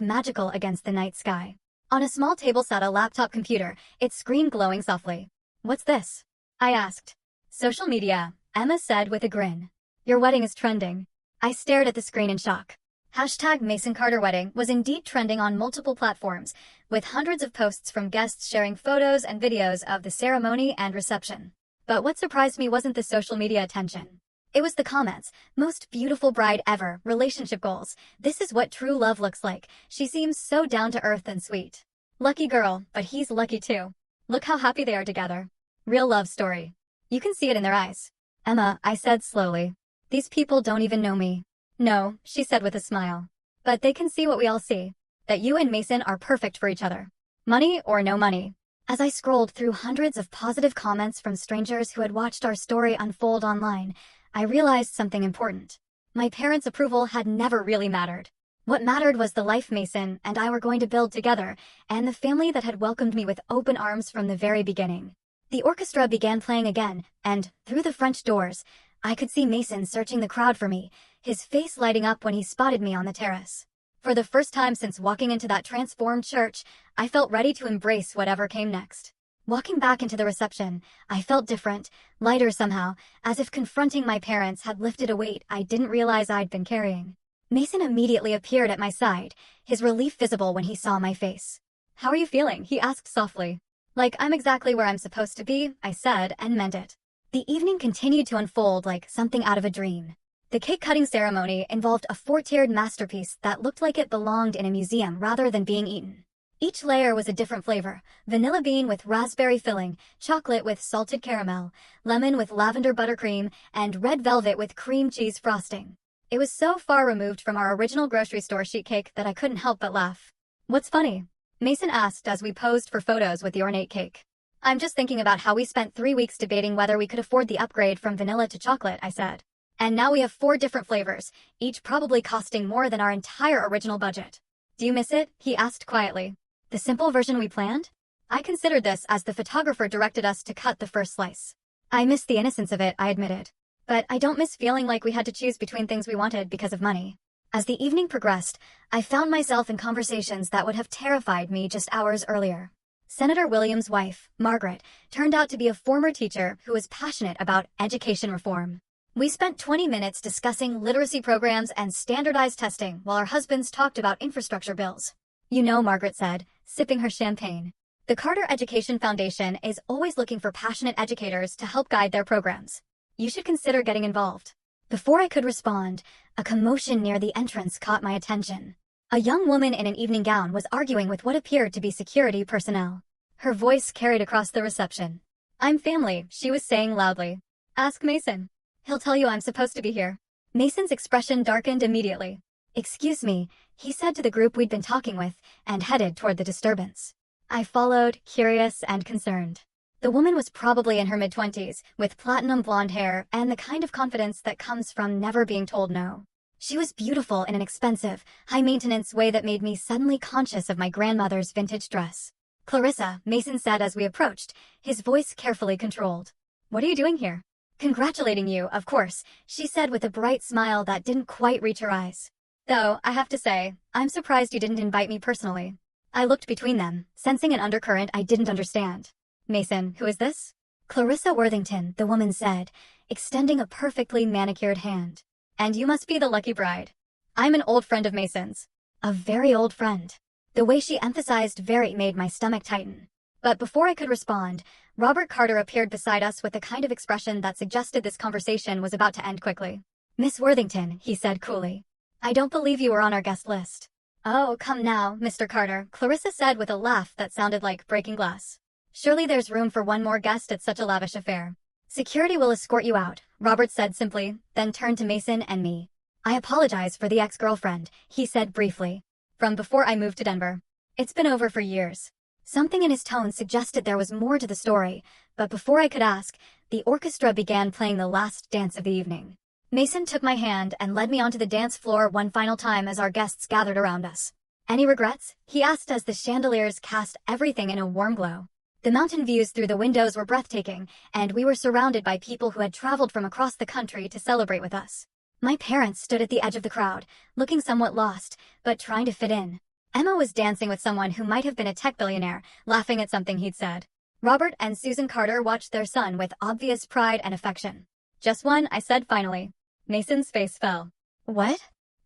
magical against the night sky. On a small table sat a laptop computer, its screen glowing softly. What's this? I asked. Social media, Emma said with a grin. Your wedding is trending. I stared at the screen in shock. Hashtag Mason Carter Wedding was indeed trending on multiple platforms, with hundreds of posts from guests sharing photos and videos of the ceremony and reception. But what surprised me wasn't the social media attention. It was the comments. Most beautiful bride ever, relationship goals. This is what true love looks like. She seems so down to earth and sweet. Lucky girl, but he's lucky too. Look how happy they are together. Real love story. You can see it in their eyes. Emma, I said slowly. These people don't even know me. No, she said with a smile. But they can see what we all see. That you and Mason are perfect for each other. Money or no money. As I scrolled through hundreds of positive comments from strangers who had watched our story unfold online, I realized something important. My parents' approval had never really mattered. What mattered was the life Mason and I were going to build together, and the family that had welcomed me with open arms from the very beginning. The orchestra began playing again, and, through the French doors, I could see Mason searching the crowd for me, his face lighting up when he spotted me on the terrace. For the first time since walking into that transformed church, I felt ready to embrace whatever came next. Walking back into the reception, I felt different, lighter somehow, as if confronting my parents had lifted a weight I didn't realize I'd been carrying. Mason immediately appeared at my side, his relief visible when he saw my face. How are you feeling? He asked softly. Like I'm exactly where I'm supposed to be, I said, and meant it. The evening continued to unfold like something out of a dream. The cake-cutting ceremony involved a 4-tiered masterpiece that looked like it belonged in a museum rather than being eaten. Each layer was a different flavor: vanilla bean with raspberry filling, chocolate with salted caramel, lemon with lavender buttercream, and red velvet with cream cheese frosting. It was so far removed from our original grocery store sheet cake that I couldn't help but laugh. What's funny? Mason asked as we posed for photos with the ornate cake. I'm just thinking about how we spent 3 weeks debating whether we could afford the upgrade from vanilla to chocolate, I said. And now we have 4 different flavors, each probably costing more than our entire original budget. Do you miss it? He asked quietly. The simple version we planned? I considered this as the photographer directed us to cut the first slice. I miss the innocence of it, I admitted. But I don't miss feeling like we had to choose between things we wanted because of money. As the evening progressed, I found myself in conversations that would have terrified me just hours earlier. Senator Williams' wife, Margaret, turned out to be a former teacher who was passionate about education reform. We spent 20 minutes discussing literacy programs and standardized testing while our husbands talked about infrastructure bills. You know, Margaret said, sipping her champagne. The Carter Education Foundation is always looking for passionate educators to help guide their programs. You should consider getting involved. Before I could respond, a commotion near the entrance caught my attention. A young woman in an evening gown was arguing with what appeared to be security personnel. Her voice carried across the reception. I'm family, she was saying loudly. Ask Mason. He'll tell you I'm supposed to be here. Mason's expression darkened immediately. "Excuse me," he said to the group we'd been talking with, and headed toward the disturbance. I followed, curious and concerned. The woman was probably in her mid-20s, with platinum blonde hair and the kind of confidence that comes from never being told no. She was beautiful in an expensive, high-maintenance way that made me suddenly conscious of my grandmother's vintage dress. "Clarissa," Mason said as we approached, his voice carefully controlled. "What are you doing here?" "Congratulating you, of course," she said with a bright smile that didn't quite reach her eyes. "Though, I have to say, I'm surprised you didn't invite me personally." I looked between them, sensing an undercurrent I didn't understand. "Mason, who is this?" "Clarissa Worthington," the woman said, extending a perfectly manicured hand. "And you must be the lucky bride." "I'm an old friend of Mason's." "A very old friend." The way she emphasized very made my stomach tighten. But before I could respond, Robert Carter appeared beside us with a kind of expression that suggested this conversation was about to end quickly. "Miss Worthington," he said coolly. "I don't believe you were on our guest list." "Oh, come now, Mr. Carter," Clarissa said with a laugh that sounded like breaking glass. "Surely there's room for one more guest at such a lavish affair." "Security will escort you out," Robert said simply, then turned to Mason and me. "I apologize for the ex-girlfriend," he said briefly. "From before I moved to Denver. It's been over for years." Something in his tone suggested there was more to the story, but before I could ask, the orchestra began playing the last dance of the evening. Mason took my hand and led me onto the dance floor one final time as our guests gathered around us. "Any regrets?" he asked as the chandeliers cast everything in a warm glow. The mountain views through the windows were breathtaking, and we were surrounded by people who had traveled from across the country to celebrate with us. My parents stood at the edge of the crowd, looking somewhat lost, but trying to fit in. Emma was dancing with someone who might have been a tech billionaire, laughing at something he'd said. Robert and Susan Carter watched their son with obvious pride and affection. "Just one," I said finally. Mason's face fell. "What?"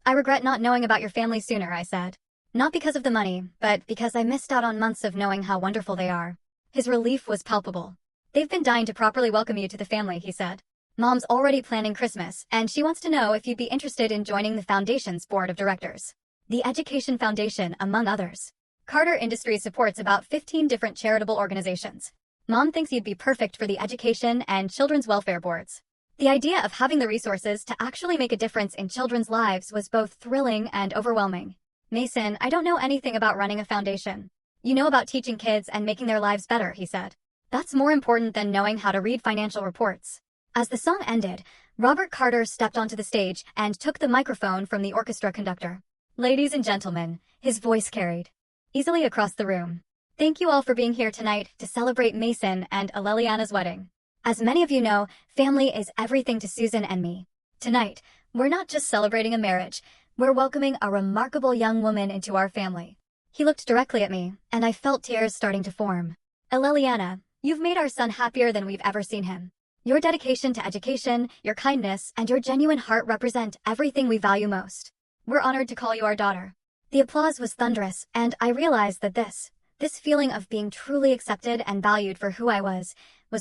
"I regret not knowing about your family sooner," I said. "Not because of the money, but because I missed out on months of knowing how wonderful they are." His relief was palpable. "They've been dying to properly welcome you to the family," he said. "Mom's already planning Christmas, and she wants to know if you'd be interested in joining the Foundation's board of directors." The Education Foundation, among others. Carter Industries supports about 15 different charitable organizations. Mom thinks you'd be perfect for the education and children's welfare boards. The idea of having the resources to actually make a difference in children's lives was both thrilling and overwhelming. "Mason, I don't know anything about running a foundation." "You know about teaching kids and making their lives better," he said. "That's more important than knowing how to read financial reports." As the song ended, Robert Carter stepped onto the stage and took the microphone from the orchestra conductor. "Ladies and gentlemen," his voice carried easily across the room. "Thank you all for being here tonight to celebrate Mason and Aleliana's wedding. As many of you know, family is everything to Susan and me. Tonight, we're not just celebrating a marriage, we're welcoming a remarkable young woman into our family." He looked directly at me, and I felt tears starting to form. "Aleliana, you've made our son happier than we've ever seen him. Your dedication to education, your kindness, and your genuine heart represent everything we value most. We're honored to call you our daughter." The applause was thunderous, and I realized that this feeling of being truly accepted and valued for who I was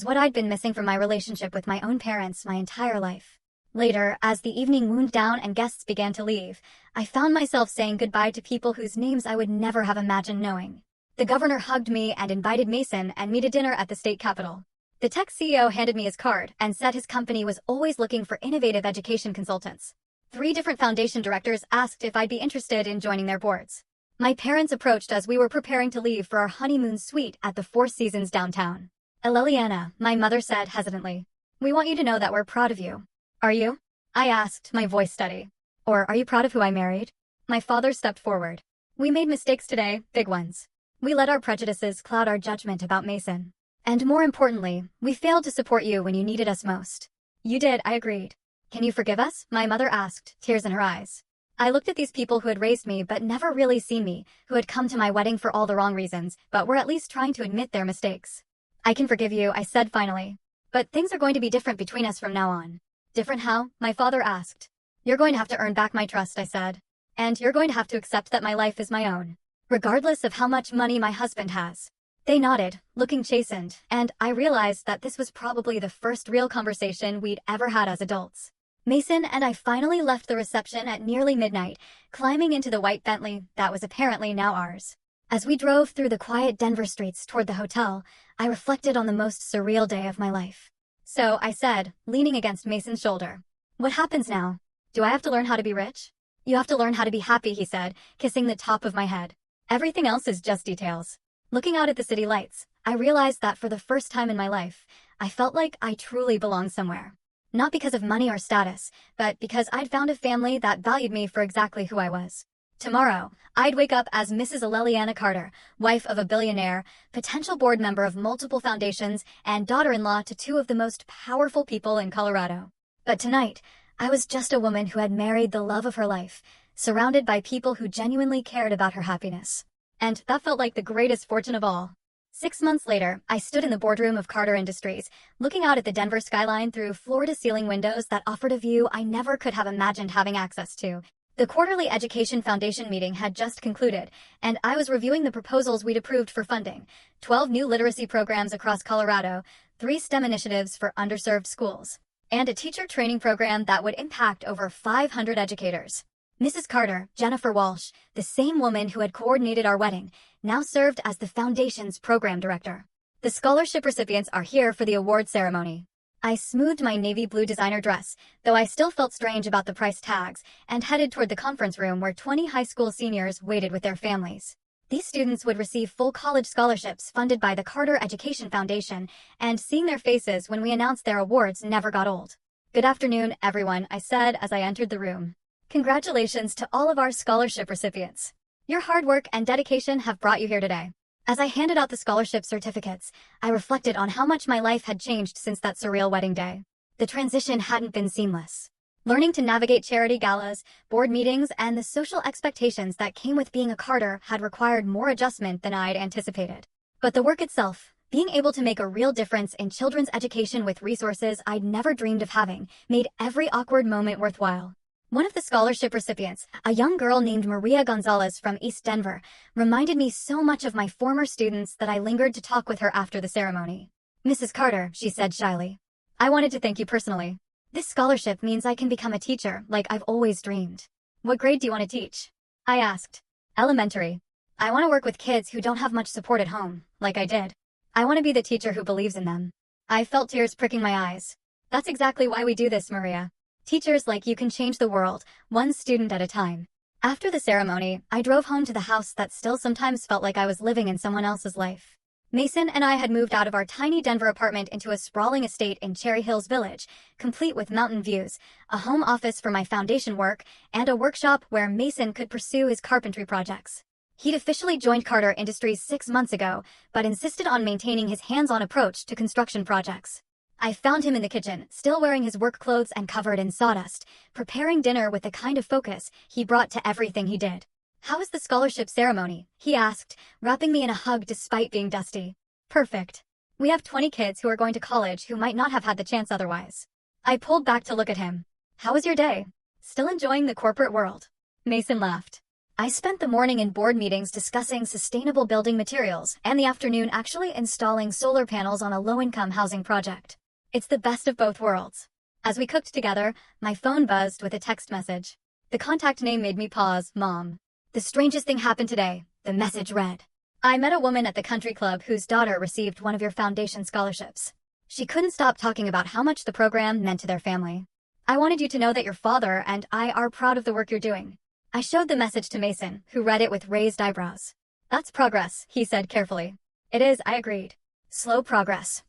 what I'd been missing from my relationship with my own parents my entire life. Later, as the evening wound down and guests began to leave, I found myself saying goodbye to people whose names I would never have imagined knowing. The governor hugged me and invited Mason and me to dinner at the state capitol. The tech CEO handed me his card and said his company was always looking for innovative education consultants. 3 different foundation directors asked if I'd be interested in joining their boards. My parents approached as we were preparing to leave for our honeymoon suite at the Four Seasons downtown. "Aleliana," my mother said hesitantly, "we want you to know that we're proud of you." "Are you?" I asked, my voice steady. "Or are you proud of who I married?" My father stepped forward. "We made mistakes today, big ones. We let our prejudices cloud our judgment about Mason. And more importantly, we failed to support you when you needed us most." "You did," I agreed. "Can you forgive us?" my mother asked, tears in her eyes. I looked at these people who had raised me but never really seen me, who had come to my wedding for all the wrong reasons, but were at least trying to admit their mistakes. "I can forgive you," I said finally. "But things are going to be different between us from now on." "Different how?" my father asked. "You're going to have to earn back my trust," I said. "And you're going to have to accept that my life is my own, regardless of how much money my husband has." They nodded, looking chastened, and I realized that this was probably the first real conversation we'd ever had as adults. Mason and I finally left the reception at nearly midnight, climbing into the white Bentley that was apparently now ours. As we drove through the quiet Denver streets toward the hotel, I reflected on the most surreal day of my life. "So," I said, leaning against Mason's shoulder, "what happens now? Do I have to learn how to be rich? You have to learn how to be happy, he said, kissing the top of my head. Everything else is just details. Looking out at the city lights, I realized that for the first time in my life, I felt like I truly belonged somewhere. Not because of money or status, but because I'd found a family that valued me for exactly who I was. Tomorrow, I'd wake up as Mrs. Leliana Carter, wife of a billionaire, potential board member of multiple foundations, and daughter-in-law to two of the most powerful people in Colorado. But tonight, I was just a woman who had married the love of her life, surrounded by people who genuinely cared about her happiness. And that felt like the greatest fortune of all. 6 months later, I stood in the boardroom of Carter Industries, looking out at the Denver skyline through floor-to-ceiling windows that offered a view I never could have imagined having access to. The quarterly Education Foundation meeting had just concluded, and I was reviewing the proposals we'd approved for funding: 12 new literacy programs across Colorado, 3 STEM initiatives for underserved schools, and a teacher training program that would impact over 500 educators. Mrs. Carter, Jennifer Walsh, the same woman who had coordinated our wedding, now served as the Foundation's program director. The scholarship recipients are here for the award ceremony. I smoothed my navy blue designer dress, though I still felt strange about the price tags, and headed toward the conference room where 20 high school seniors waited with their families. These students would receive full college scholarships funded by the Carter Education Foundation, and seeing their faces when we announced their awards never got old. "Good afternoon, everyone," I said as I entered the room. "Congratulations to all of our scholarship recipients. Your hard work and dedication have brought you here today." As I handed out the scholarship certificates, I reflected on how much my life had changed since that surreal wedding day. The transition hadn't been seamless. Learning to navigate charity galas, board meetings, and the social expectations that came with being a Carter had required more adjustment than I'd anticipated. But the work itself, being able to make a real difference in children's education with resources I'd never dreamed of having, made every awkward moment worthwhile. One of the scholarship recipients, a young girl named Maria Gonzalez from East Denver, reminded me so much of my former students that I lingered to talk with her after the ceremony. "Mrs. Carter," she said shyly, "I wanted to thank you personally. This scholarship means I can become a teacher like I've always dreamed." "What grade do you want to teach?" I asked. "Elementary. I want to work with kids who don't have much support at home, like I did. I want to be the teacher who believes in them." I felt tears pricking my eyes. "That's exactly why we do this, Maria. Teachers like you can change the world, one student at a time." After the ceremony, I drove home to the house that still sometimes felt like I was living in someone else's life. Mason and I had moved out of our tiny Denver apartment into a sprawling estate in Cherry Hills Village, complete with mountain views, a home office for my foundation work, and a workshop where Mason could pursue his carpentry projects. He'd officially joined Carter Industries 6 months ago, but insisted on maintaining his hands-on approach to construction projects. I found him in the kitchen, still wearing his work clothes and covered in sawdust, preparing dinner with the kind of focus he brought to everything he did. "How was the scholarship ceremony?" he asked, wrapping me in a hug despite being dusty. "Perfect. We have 20 kids who are going to college who might not have had the chance otherwise." I pulled back to look at him. "How was your day? Still enjoying the corporate world?" Mason laughed. "I spent the morning in board meetings discussing sustainable building materials, and the afternoon actually installing solar panels on a low-income housing project. It's the best of both worlds." As we cooked together, my phone buzzed with a text message. The contact name made me pause. "Mom. The strangest thing happened today," the message read. "I met a woman at the country club whose daughter received one of your foundation scholarships. She couldn't stop talking about how much the program meant to their family. I wanted you to know that your father and I are proud of the work you're doing." I showed the message to Mason, who read it with raised eyebrows. "That's progress," he said carefully. "It is," I agreed. "Slow progress,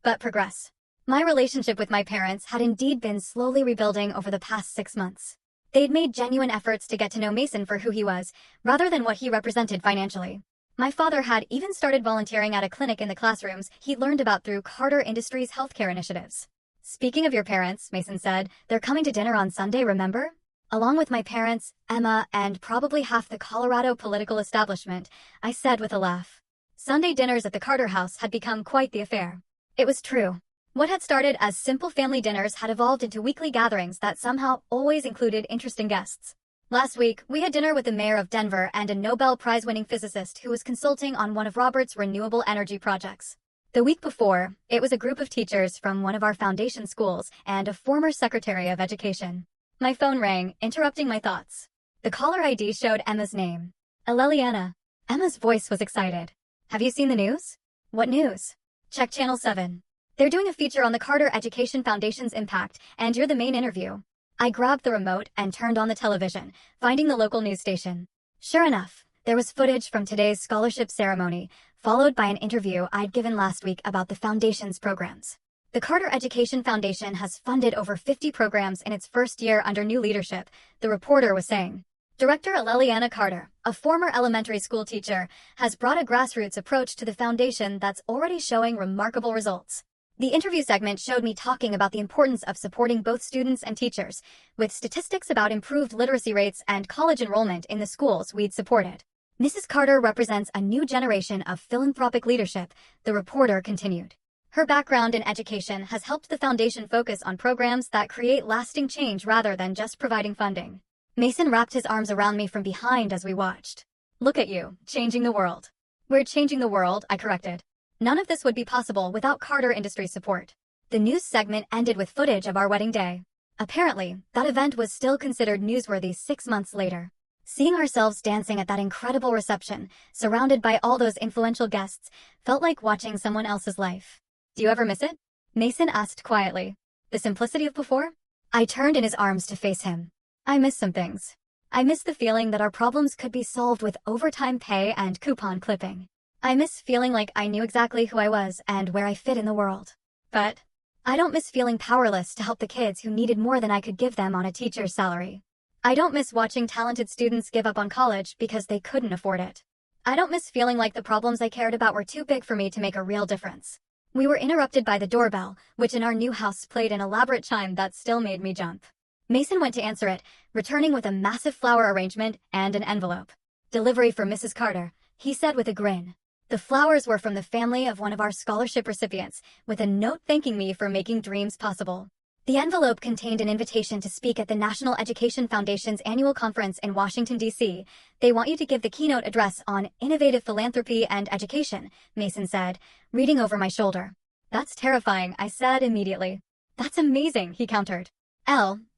but progress." My relationship with my parents had indeed been slowly rebuilding over the past 6 months. They'd made genuine efforts to get to know Mason for who he was, rather than what he represented financially. My father had even started volunteering at a clinic in the classrooms he'd learned about through Carter Industries' healthcare initiatives. "Speaking of your parents," Mason said, "they're coming to dinner on Sunday, remember?" Along with my parents, Emma, and probably half the Colorado political establishment, I said with a laugh. Sunday dinners at the Carter house had become quite the affair. It was true. What had started as simple family dinners had evolved into weekly gatherings that somehow always included interesting guests. Last week, we had dinner with the mayor of Denver and a Nobel Prize-winning physicist who was consulting on one of Robert's renewable energy projects. The week before, it was a group of teachers from one of our foundation schools and a former Secretary of Education. My phone rang, interrupting my thoughts. The caller ID showed Emma's name. Leliana. Emma's voice was excited. "Have you seen the news?" "What news?" "Check Channel 7. They're doing a feature on the Carter Education Foundation's impact, and you're the main interview." I grabbed the remote and turned on the television, finding the local news station. Sure enough, there was footage from today's scholarship ceremony, followed by an interview I'd given last week about the Foundation's programs. The Carter Education Foundation has funded over 50 programs in its first year under new leadership, the reporter was saying. Director Leliana Carter, a former elementary school teacher, has brought a grassroots approach to the foundation that's already showing remarkable results. The interview segment showed me talking about the importance of supporting both students and teachers, with statistics about improved literacy rates and college enrollment in the schools we'd supported. Mrs. Carter represents a new generation of philanthropic leadership, the reporter continued. Her background in education has helped the foundation focus on programs that create lasting change rather than just providing funding. Mason wrapped his arms around me from behind as we watched. Look at you, changing the world. We're changing the world, I corrected. None of this would be possible without Carter Industries support. The news segment ended with footage of our wedding day. Apparently, that event was still considered newsworthy 6 months later. Seeing ourselves dancing at that incredible reception, surrounded by all those influential guests, felt like watching someone else's life. Do you ever miss it? Mason asked quietly. The simplicity of before? I turned in his arms to face him. I miss some things. I miss the feeling that our problems could be solved with overtime pay and coupon clipping. I miss feeling like I knew exactly who I was and where I fit in the world. But I don't miss feeling powerless to help the kids who needed more than I could give them on a teacher's salary. I don't miss watching talented students give up on college because they couldn't afford it. I don't miss feeling like the problems I cared about were too big for me to make a real difference. We were interrupted by the doorbell, which in our new house played an elaborate chime that still made me jump. Mason went to answer it, returning with a massive flower arrangement and an envelope. Delivery for Mrs. Carter, he said with a grin. The flowers were from the family of one of our scholarship recipients, with a note thanking me for making dreams possible. The envelope contained an invitation to speak at the National Education Foundation's annual conference in Washington, D.C. They want you to give the keynote address on innovative philanthropy and education, Mason said, reading over my shoulder. That's terrifying, I said immediately. That's amazing, he countered.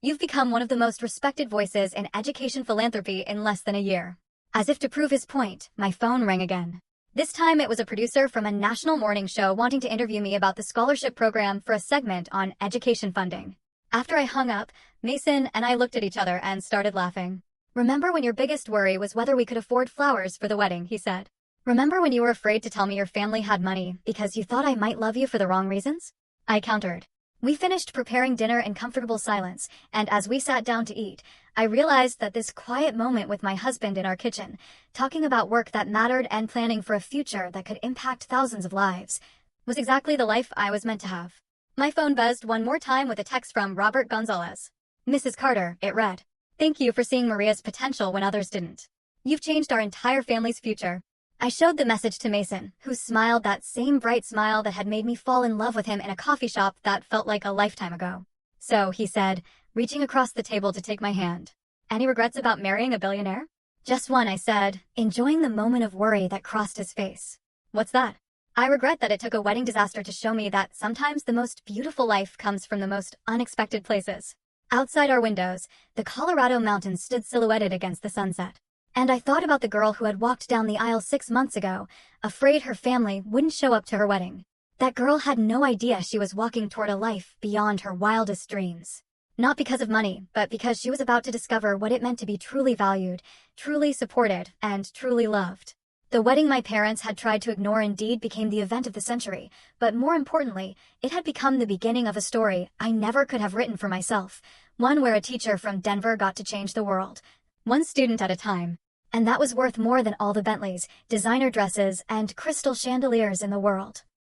You've become one of the most respected voices in education philanthropy in less than a year. As if to prove his point, my phone rang again. This time it was a producer from a national morning show wanting to interview me about the scholarship program for a segment on education funding. After I hung up, Mason and I looked at each other and started laughing. Remember when your biggest worry was whether we could afford flowers for the wedding, he said. Remember when you were afraid to tell me your family had money because you thought I might love you for the wrong reasons? I countered. We finished preparing dinner in comfortable silence, and as we sat down to eat, I realized that this quiet moment with my husband in our kitchen, talking about work that mattered and planning for a future that could impact thousands of lives, was exactly the life I was meant to have. My phone buzzed one more time with a text from Robert Gonzalez. Mrs. Carter, it read. Thank you for seeing Maria's potential when others didn't. You've changed our entire family's future. I showed the message to Mason, who smiled that same bright smile that had made me fall in love with him in a coffee shop that felt like a lifetime ago. So, he said, reaching across the table to take my hand. Any regrets about marrying a billionaire? Just one, I said, enjoying the moment of worry that crossed his face. What's that? I regret that it took a wedding disaster to show me that sometimes the most beautiful life comes from the most unexpected places. Outside our windows, the Colorado mountains stood silhouetted against the sunset. And I thought about the girl who had walked down the aisle 6 months ago, afraid her family wouldn't show up to her wedding. That girl had no idea she was walking toward a life beyond her wildest dreams. Not because of money, but because she was about to discover what it meant to be truly valued, truly supported, and truly loved. The wedding my parents had tried to ignore indeed became the event of the century, but more importantly, it had become the beginning of a story I never could have written for myself, one where a teacher from Denver got to change the world. One student at a time. And that was worth more than all the Bentleys, designer dresses, and crystal chandeliers in the world.